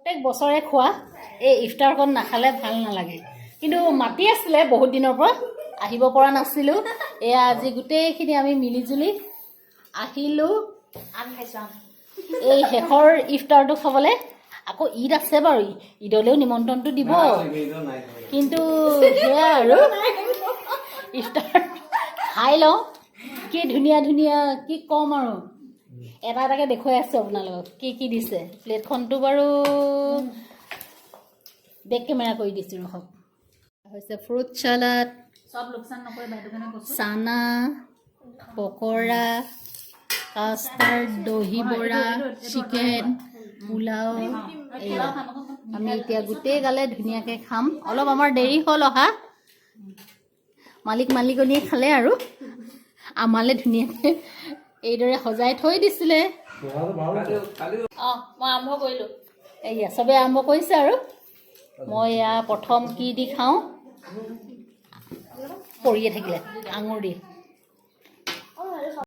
প্ৰত্যেক বছৰে খোৱা এই ইফতাৰকণ নাখালে ভাল নালাগে কিন্তু মাতি আছিলে বহুত দিনৰ পৰা আহিব পৰা নাছিলোঁ এয়া আজি গোটেইখিনি আমি মিলিজুলি আহিলোঁ এই শেষৰ ইফতাৰটো খাবলৈ আকৌ ঈদ আছে বাৰু ঈদলৈও নিমন্ত্ৰণটো দিব কিন্তু সেয়া আৰু ইফতাৰ খাই লওঁ কি ধুনীয়া ধুনীয়া কি ক'ম আৰু এটা এটাকৈ দেখুৱাই আছোঁ আপোনালোকক কি কি দিছে প্লেটখনটো বাৰু বেক কেমেৰা কৰি দিছোঁ ৰখক হৈছে ফ্ৰুট চালাড সব লোকচান নকৰে বাইদেউ কাৰণে কৈছোঁ চানা পকৰা কাষ্টাৰ্ড দহি বৰা চিকেন পোলাও এয়া আমি এতিয়া গোটেই গালে ধুনীয়াকৈ খাম অলপ আমাৰ দেৰি হ'ল অহা মালিকনীয়ে খালে আৰু আমালৈ ধুনীয়াকৈ এইদৰে সজাই থৈ দিছিলে মই আৰম্ভ কৰিলোঁ এয়া চবেই আৰম্ভ কৰিছে আৰু মই এয়া প্ৰথম কি দি খাওঁ পৰিয়ে থাকিলে আঙুৰ দি